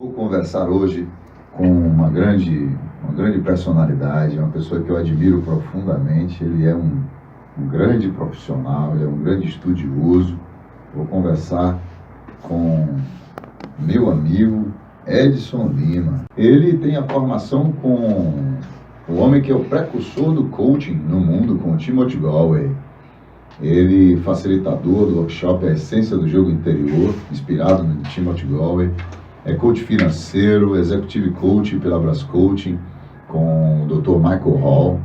Vou conversar hoje com uma grande personalidade, uma pessoa que eu admiro profundamente. Ele é um grande profissional, ele é um grande estudioso. Vou conversar com meu amigo Edson Lima. Ele tem a formação com o homem que é o precursor do coaching no mundo, com o Timothy Galway. Ele facilitador do workshop A Essência do Jogo Interior, inspirado no Timothy Galway. É coach financeiro, executive coach pela Brás Coaching, com o Dr. Michael Hall.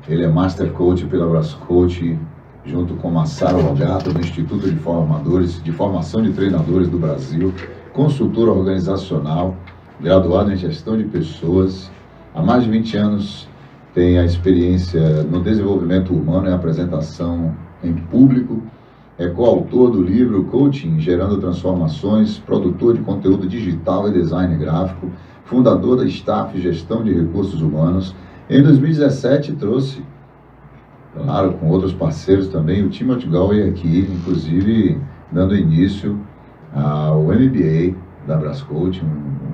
Ele é master coach pela Brás Coaching, junto com Massaro Rogato, do Instituto de Formação de Treinadores do Brasil, consultor organizacional, graduado em gestão de pessoas. Há mais de 20 anos tem a experiência no desenvolvimento humano e apresentação em público. É coautor do livro Coaching Gerando Transformações, produtor de conteúdo digital e design gráfico, fundador da Staff Gestão de Recursos Humanos. Em 2017 trouxe, claro, com outros parceiros também, o Timothy Galway aqui, inclusive dando início ao MBA da Brás Coaching,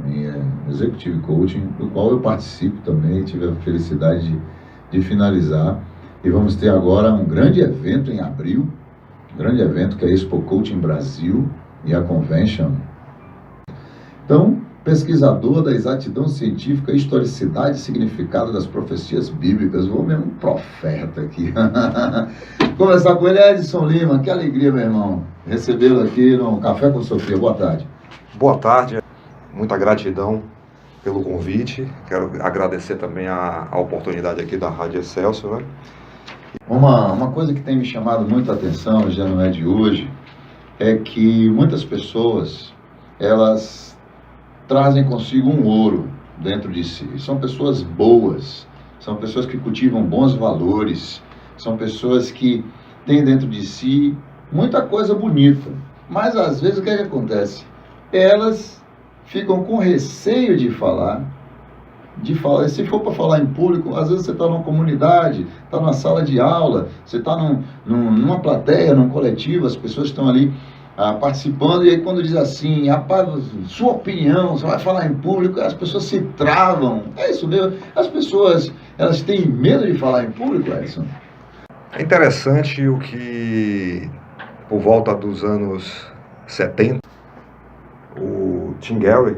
em Executive Coaching, do qual eu participo também, tive a felicidade de finalizar. E vamos ter agora um grande evento em abril, grande evento que é a Expo Coaching Brasil e a Convention. Então, pesquisador da exatidão científica, historicidade e significado das profecias bíblicas. Vou mesmo um profeta aqui. Conversar com ele é Edson Lima. Que alegria, meu irmão, recebê-lo aqui no Café com Sofia. Boa tarde. Boa tarde, muita gratidão pelo convite. Quero agradecer também a oportunidade aqui da Rádio Excelsior, né? Uma coisa que tem me chamado muita atenção, já não é de hoje, é que muitas pessoas, elas trazem consigo um ouro dentro de si. São pessoas boas, são pessoas que cultivam bons valores, são pessoas que têm dentro de si muita coisa bonita. Mas às vezes o que é que acontece? Elas ficam com receio de falar. Se for para falar em público, às vezes você está numa comunidade, está numa sala de aula, você está numa plateia, num coletivo, as pessoas estão ali participando, e aí quando diz assim, rapaz, sua opinião, você vai falar em público, as pessoas se travam. É isso mesmo? As pessoas, elas têm medo de falar em público, Edson? É interessante o que, por volta dos anos 70, o Tim Galway,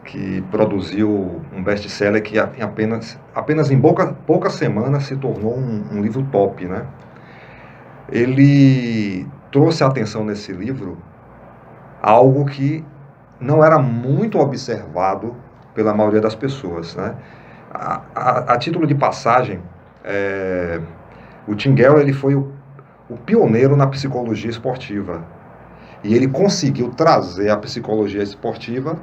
que produziu um best-seller que em apenas em poucas semanas se tornou um livro top, né? Ele trouxe a atenção nesse livro algo que não era muito observado pela maioria das pessoas, né? A título de passagem, o Tim Galway ele foi o pioneiro na psicologia esportiva, e ele conseguiu trazer a psicologia esportiva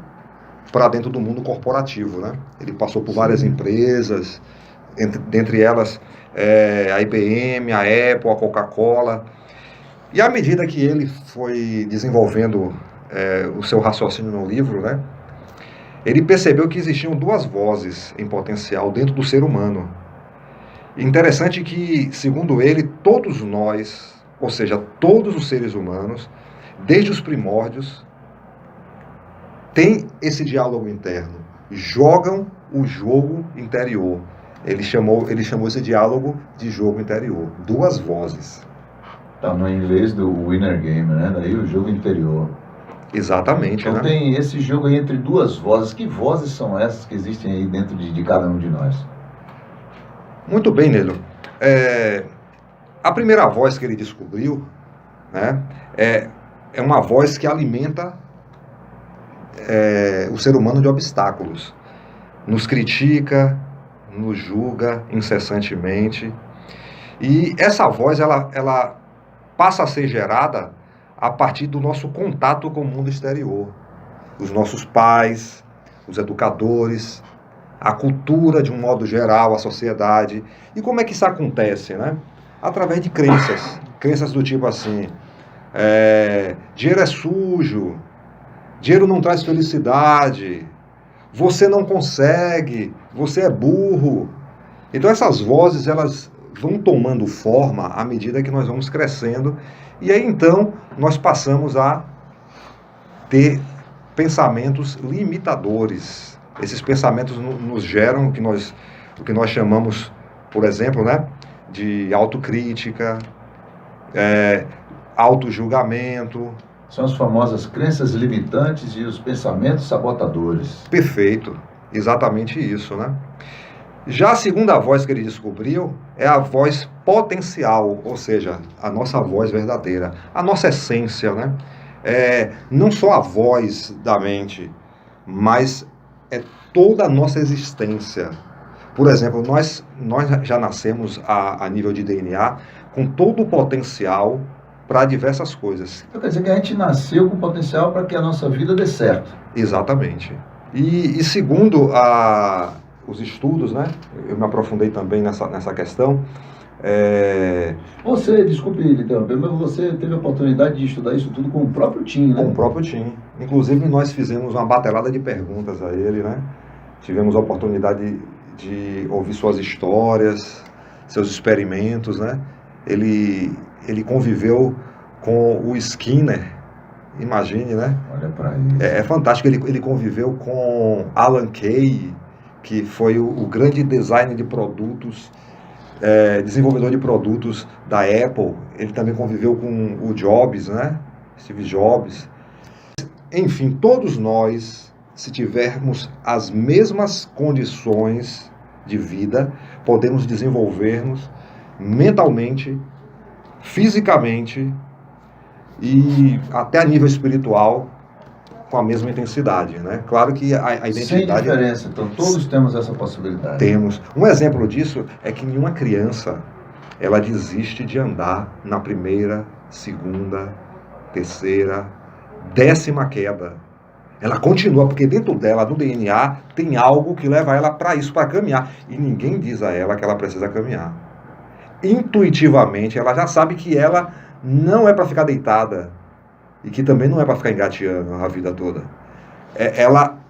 para dentro do mundo corporativo, né? Ele passou por várias empresas, dentre elas a IBM, a Apple, a Coca-Cola. E à medida que ele foi desenvolvendo o seu raciocínio no livro, né, ele percebeu que existiam duas vozes em potencial dentro do ser humano. Interessante que, segundo ele, todos nós, ou seja, todos os seres humanos, desde os primórdios, tem esse diálogo interno, jogam o jogo interior. Ele chamou esse diálogo de jogo interior, duas vozes. Tá no inglês do Winner Game, né? Daí o jogo interior. Exatamente, então, né? Tem esse jogo aí entre duas vozes. Que vozes são essas que existem aí dentro de cada um de nós? Muito bem, Nélio. A primeira voz que ele descobriu, né, é uma voz que alimenta o ser humano de obstáculos, nos critica, nos julga incessantemente, e essa voz ela passa a ser gerada a partir do nosso contato com o mundo exterior, os nossos pais, os educadores, a cultura de um modo geral, a sociedade. E como é que isso acontece, né? Através de crenças do tipo assim, dinheiro é sujo, dinheiro não traz felicidade, você não consegue, você é burro. Então essas vozes, elas vão tomando forma à medida que nós vamos crescendo, e aí então nós passamos a ter pensamentos limitadores. Esses pensamentos nos geram o que nós chamamos, por exemplo, né, de autocrítica, autojulgamento. São as famosas crenças limitantes e os pensamentos sabotadores. Perfeito, exatamente isso, né? Já a segunda voz que ele descobriu é a voz potencial, ou seja, a nossa voz verdadeira, a nossa essência, né? Não só a voz da mente, mas é toda a nossa existência. Por exemplo, nós já nascemos a nível de DNA com todo o potencial para diversas coisas. Então quer dizer que a gente nasceu com potencial para que a nossa vida dê certo. Exatamente. E segundo os estudos, né, eu me aprofundei também nessa questão. Você, desculpe lhe interromper, mas você teve a oportunidade de estudar isso tudo com o próprio Tim, né? Com o próprio Tim. Inclusive, nós fizemos uma batelada de perguntas a ele, né? Tivemos a oportunidade de ouvir suas histórias, seus experimentos, né? Ele conviveu com o Skinner, imagine, né? Olha para isso. É fantástico, ele conviveu com Alan Kay, que foi o grande designer de produtos, desenvolvedor de produtos da Apple. Ele também conviveu com o Jobs, né? Steve Jobs. Enfim, todos nós, se tivermos as mesmas condições de vida, podemos desenvolver-nos mentalmente, fisicamente e até a nível espiritual com a mesma intensidade, né? Claro que a identidade... Sem diferença, então todos temos essa possibilidade. Temos. Um exemplo disso é que nenhuma criança, ela desiste de andar na primeira, segunda, terceira, 10ª queda. Ela continua, porque dentro dela, do DNA, tem algo que leva ela para isso, para caminhar. E ninguém diz a ela que ela precisa caminhar. Intuitivamente, ela já sabe que ela não é para ficar deitada e que também não é para ficar engateando a vida toda.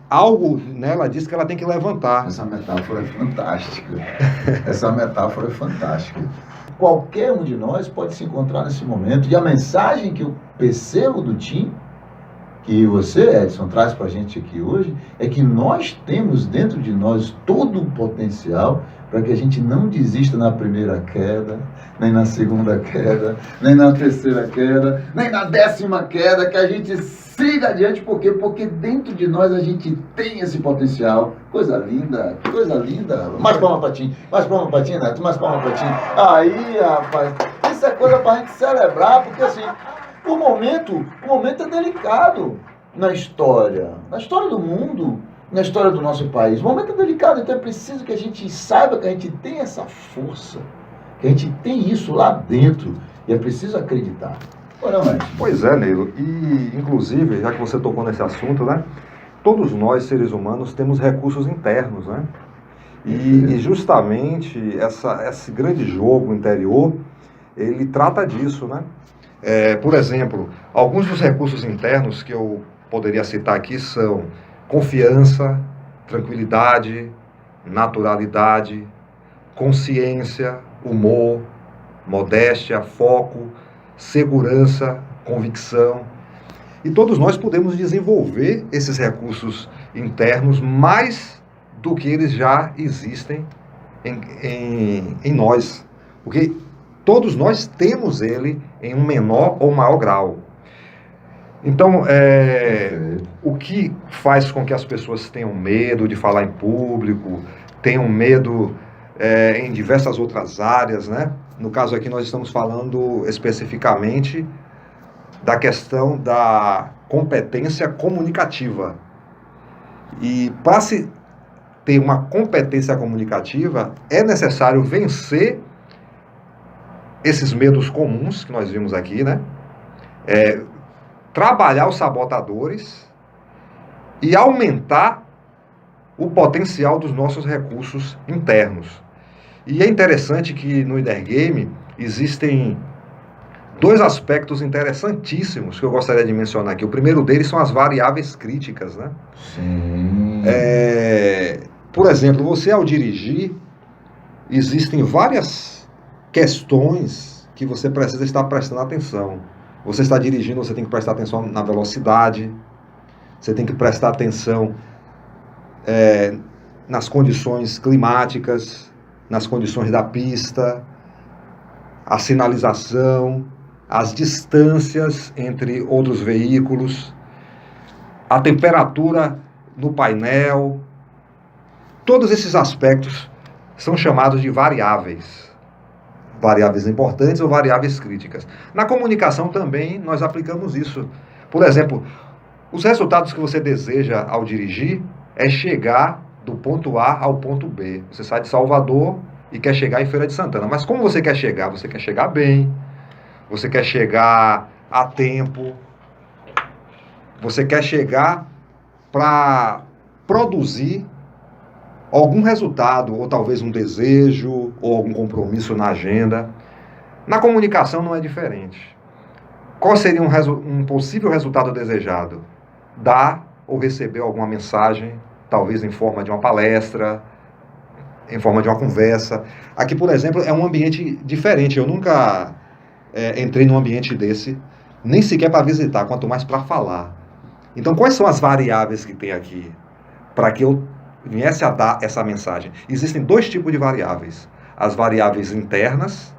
Algo nela diz que ela tem que levantar. Essa metáfora é fantástica. Essa metáfora é fantástica. Qualquer um de nós pode se encontrar nesse momento. E a mensagem que eu percebo do Tim, que você, Edson, traz para a gente aqui hoje, é que nós temos dentro de nós todo o potencial para que a gente não desista na primeira queda, nem na segunda queda, nem na terceira queda, nem na 10ª queda, que a gente siga adiante. Por quê? Porque dentro de nós a gente tem esse potencial. Coisa linda, coisa linda. Mais palma para Tim, Neto, mais palma para Tim. Aí, rapaz, isso é coisa para a gente celebrar, porque assim... O momento é delicado na história do mundo, na história do nosso país. O momento é delicado, então é preciso que a gente saiba que a gente tem essa força, que a gente tem isso lá dentro, e é preciso acreditar. Pois é, Neilo, e inclusive, já que você tocou nesse assunto, né, todos nós, seres humanos, temos recursos internos, né? E justamente esse grande jogo interior, ele trata disso, né? Por exemplo, alguns dos recursos internos que eu poderia citar aqui são confiança, tranquilidade, naturalidade, consciência, humor, modéstia, foco, segurança, convicção. E todos nós podemos desenvolver esses recursos internos mais do que eles já existem em nós. Porque todos nós temos ele em um menor ou maior grau. Então, o que faz com que as pessoas tenham medo de falar em público, tenham medo em diversas outras áreas, né? No caso aqui nós estamos falando especificamente da questão da competência comunicativa. E para se ter uma competência comunicativa, é necessário vencer esses medos comuns que nós vimos aqui, né? Trabalhar os sabotadores e aumentar o potencial dos nossos recursos internos. E é interessante que no Idergame existem 2 aspectos interessantíssimos que eu gostaria de mencionar aqui. O primeiro deles são as variáveis críticas, né? Sim. Por exemplo, você ao dirigir, existem várias questões que você precisa estar prestando atenção. Você está dirigindo, você tem que prestar atenção na velocidade, você tem que prestar atenção nas condições climáticas, nas condições da pista, a sinalização, as distâncias entre outros veículos, a temperatura no painel. Todos esses aspectos são chamados de variáveis. Variáveis importantes ou variáveis críticas. Na comunicação também nós aplicamos isso. Por exemplo, os resultados que você deseja ao dirigir é chegar do ponto A ao ponto B. Você sai de Salvador e quer chegar em Feira de Santana. Mas como você quer chegar? Você quer chegar bem, você quer chegar a tempo, você quer chegar para produzir algum resultado, ou talvez um desejo, ou algum compromisso na agenda. Na comunicação não é diferente. Qual seria um possível resultado desejado? Dar ou receber alguma mensagem, talvez em forma de uma palestra, em forma de uma conversa. Aqui, por exemplo, é um ambiente diferente. Eu nunca entrei num ambiente desse, nem sequer para visitar, quanto mais para falar. Então, quais são as variáveis que tem aqui para que eu viesse a dar essa mensagem? Existem dois tipos de variáveis. As variáveis internas,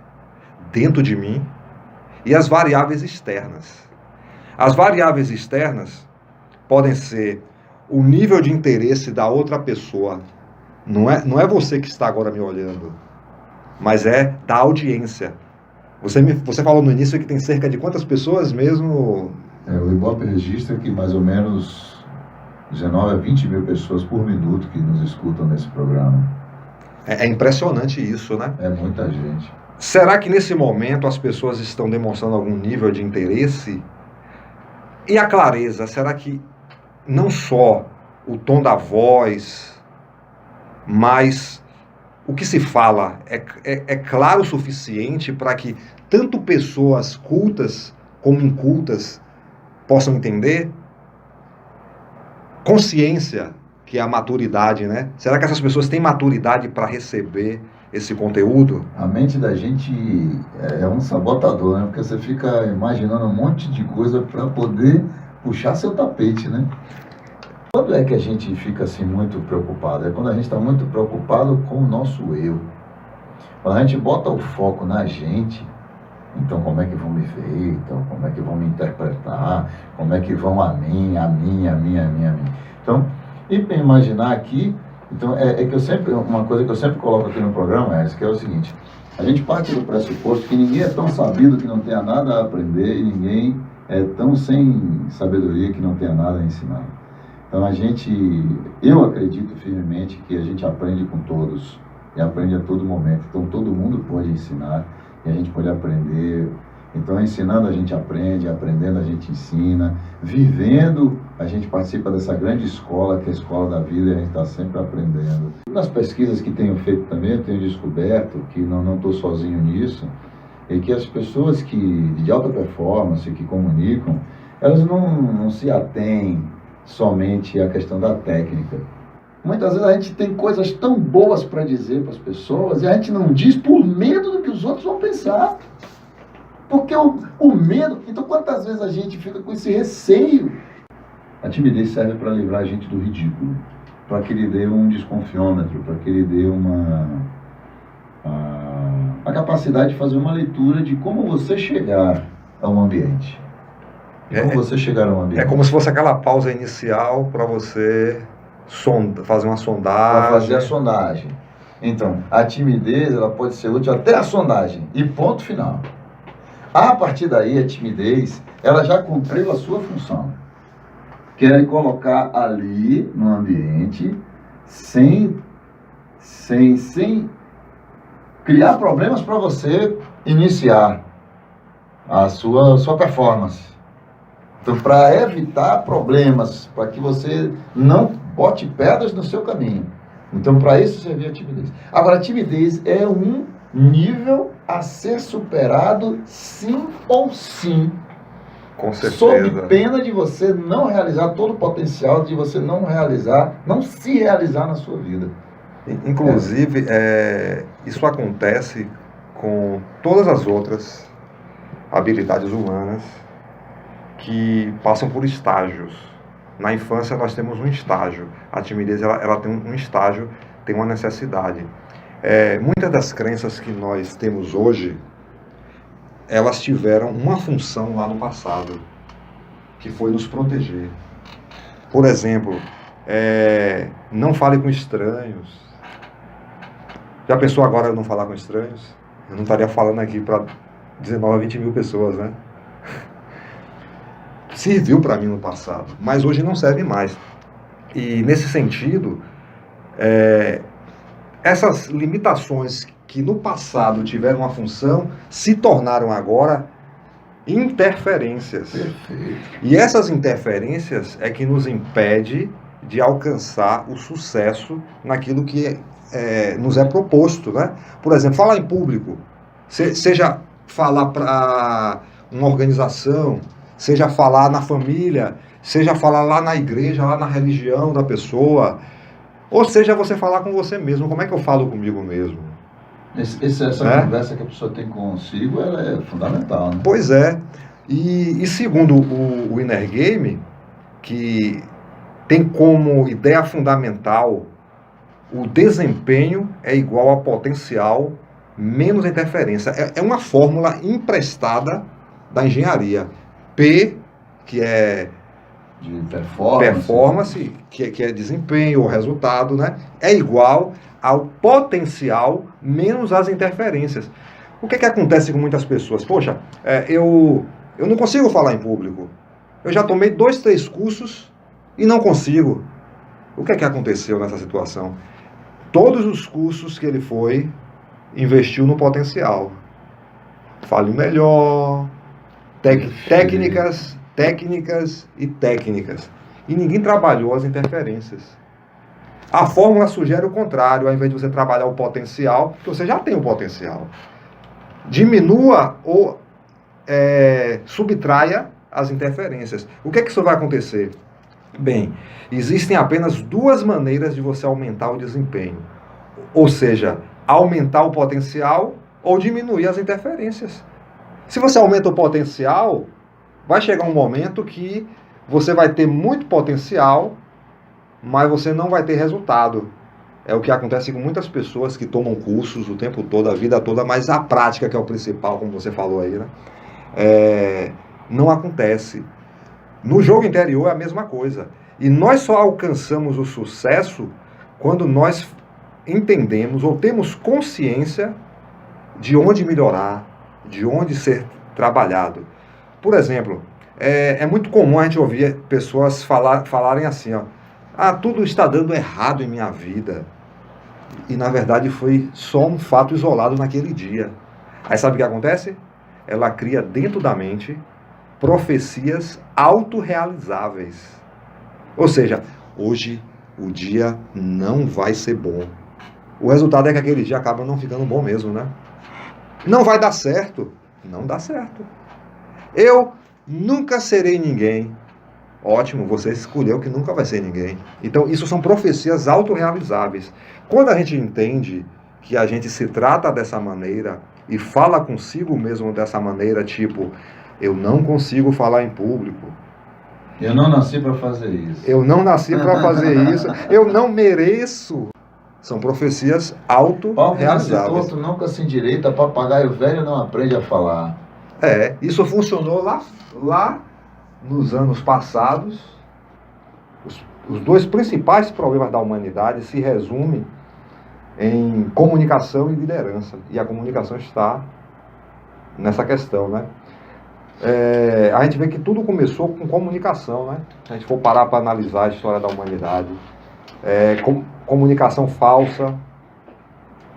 dentro de mim, e as variáveis externas. As variáveis externas podem ser o nível de interesse da outra pessoa. Não é você que está agora me olhando, mas é da audiência. Você falou no início que tem cerca de quantas pessoas mesmo? O Ibope registra que mais ou menos 19 a 20 mil pessoas por minuto que nos escutam nesse programa. É impressionante isso, né? É muita gente. Será que nesse momento as pessoas estão demonstrando algum nível de interesse? E a clareza, será que não só o tom da voz, mas o que se fala é claro o suficiente para que tanto pessoas cultas como incultas possam entender? Consciência, que é a maturidade, né? Será que essas pessoas têm maturidade para receber esse conteúdo? A mente da gente é um sabotador, né? Porque você fica imaginando um monte de coisa para poder puxar seu tapete, né? Quando é que a gente fica assim muito preocupado? É quando a gente está muito preocupado com o nosso eu. Quando a gente bota o foco na gente, então como é que vão me ver? Então como é que vão me interpretar? Como é que vão a mim? Então, e para imaginar aqui, então uma coisa que eu sempre coloco aqui no programa é essa, que é o seguinte: a gente parte do pressuposto que ninguém é tão sabido que não tenha nada a aprender e ninguém é tão sem sabedoria que não tenha nada a ensinar. Então eu acredito firmemente que a gente aprende com todos e aprende a todo momento. Então todo mundo pode ensinar e a gente pode aprender. Então ensinando a gente aprende, aprendendo a gente ensina, vivendo a gente participa dessa grande escola que é a escola da vida e a gente está sempre aprendendo. Nas pesquisas que tenho feito também, eu tenho descoberto que não estou sozinho nisso, e que as pessoas de alta performance, que comunicam, elas não se atêm somente à questão da técnica. Muitas vezes a gente tem coisas tão boas para dizer para as pessoas e a gente não diz por medo do que os outros vão pensar. Porque o medo... Então, quantas vezes a gente fica com esse receio? A timidez serve para livrar a gente do ridículo, para que lhe dê um desconfiômetro, para que lhe dê a capacidade de fazer uma leitura de como você chegar a um ambiente. Como você chegar a um ambiente. É como se fosse aquela pausa inicial para você fazer uma sondagem. Para fazer a sondagem. Então, a timidez ela pode ser útil até a sondagem. E ponto final. A partir daí, a timidez, ela já cumpriu a sua função. Que é colocar ali no ambiente sem criar problemas para você iniciar a sua performance. Então, para evitar problemas, para que você não bote pedras no seu caminho. Então, para isso servia a timidez. Agora, a timidez é um nível a ser superado sim ou sim. Com certeza. Sob pena de você não realizar todo o potencial, de você não se realizar na sua vida. Inclusive, isso acontece com todas as outras habilidades humanas que passam por estágios. Na infância nós temos um estágio, a timidez ela tem um estágio, tem uma necessidade. Muitas das crenças que nós temos hoje, elas tiveram uma função lá no passado, que foi nos proteger. Por exemplo, não fale com estranhos. Já pensou agora eu não falar com estranhos? Eu não estaria falando aqui para 19 a 20 mil pessoas, né? Serviu para mim no passado, mas hoje não serve mais. E nesse sentido, essas limitações que no passado tiveram uma função, se tornaram agora interferências. Perfeito. E essas interferências é que nos impede de alcançar o sucesso naquilo que nos é proposto, né? Por exemplo, falar em público, seja falar para uma organização, seja falar na família, seja falar lá na igreja, lá na religião da pessoa, ou seja, você falar com você mesmo. Como é que eu falo comigo mesmo? Essa conversa que a pessoa tem consigo, ela é fundamental, né? Pois é. E segundo o Inner Game, que tem como ideia fundamental o desempenho é igual a potencial menos interferência. É uma fórmula emprestada da engenharia. P, que é de performance, que é desempenho ou resultado, né? É igual ao potencial menos as interferências. O que acontece com muitas pessoas? Poxa, eu não consigo falar em público. Eu já tomei 2, 3 cursos e não consigo. O que aconteceu nessa situação? Todos os cursos que ele foi, investiu no potencial. Fale melhor, técnicas e técnicas. E ninguém trabalhou as interferências. A fórmula sugere o contrário. Ao invés de você trabalhar o potencial, porque você já tem o potencial, diminua ou subtraia as interferências. O que isso vai acontecer? Bem, existem apenas 2 maneiras de você aumentar o desempenho. Ou seja, aumentar o potencial ou diminuir as interferências. Se você aumenta o potencial, vai chegar um momento que você vai ter muito potencial, mas você não vai ter resultado. É o que acontece com muitas pessoas que tomam cursos o tempo todo, a vida toda, mas a prática, que é o principal, como você falou aí, né? Não acontece. No jogo interior é a mesma coisa. E nós só alcançamos o sucesso quando nós entendemos ou temos consciência de onde melhorar, de onde ser trabalhado. Por exemplo, é muito comum a gente ouvir pessoas falarem assim, ó, tudo está dando errado em minha vida. E na verdade foi só um fato isolado naquele dia. Aí sabe o que acontece? Ela cria dentro da mente profecias autorrealizáveis. Ou seja, hoje o dia não vai ser bom. O resultado é que aquele dia acaba não ficando bom mesmo, né? Não vai dar certo. Não dá certo. Eu nunca serei ninguém. Ótimo, você escolheu que nunca vai ser ninguém. Então, isso são profecias autorrealizáveis. Quando a gente entende que a gente se trata dessa maneira e fala consigo mesmo dessa maneira, tipo, eu não consigo falar em público. Eu não nasci para fazer isso. Eu não nasci para fazer isso. Eu não mereço. São profecias autorrealizáveis. Torto nunca se endireita, papagaio velho não aprende a falar. Isso funcionou lá nos anos passados. Os 2 principais problemas da humanidade se resumem em comunicação e liderança. E a comunicação está nessa questão, né? A gente vê que tudo começou com comunicação, né? Se a gente for parar para analisar a história da humanidade, comunicação falsa,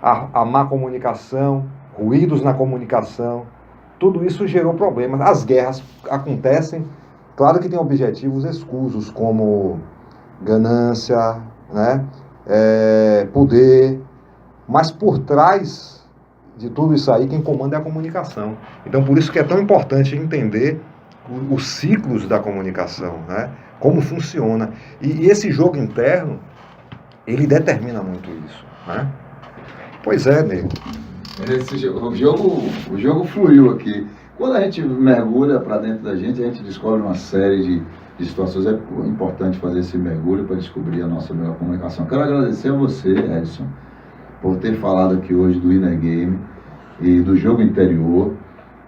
a má comunicação, ruídos na comunicação, tudo isso gerou problemas. As guerras acontecem, claro que tem objetivos escusos, como ganância, né? Poder, mas por trás de tudo isso aí, quem comanda é a comunicação. Então, por isso que é tão importante entender os ciclos da comunicação, né? Como funciona. E esse jogo interno, ele determina muito isso, né? Pois é, nego. O jogo fluiu aqui. Quando a gente mergulha para dentro da gente, a gente descobre uma série de situações, é importante fazer esse mergulho para descobrir a nossa melhor comunicação. Quero agradecer a você, Edson, por ter falado aqui hoje do Inner Game e do jogo interior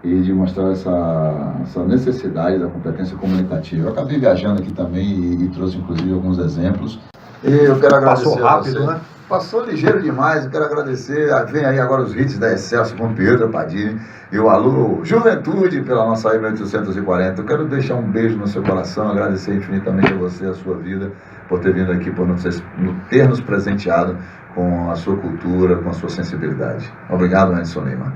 e de mostrar essa necessidade da competência comunicativa. Eu acabei viajando aqui também e trouxe inclusive alguns exemplos. E eu quero agradecer. Passou rápido, né? Passou ligeiro demais, eu quero agradecer. Vem aí agora os hits da Excelsior com Pietro Padini e o Alô Juventude pela nossa AM 840. Eu quero deixar um beijo no seu coração, agradecer infinitamente a você, a sua vida, por ter vindo aqui, por ter nos presenteado com a sua cultura, com a sua sensibilidade. Obrigado, Edson Lima.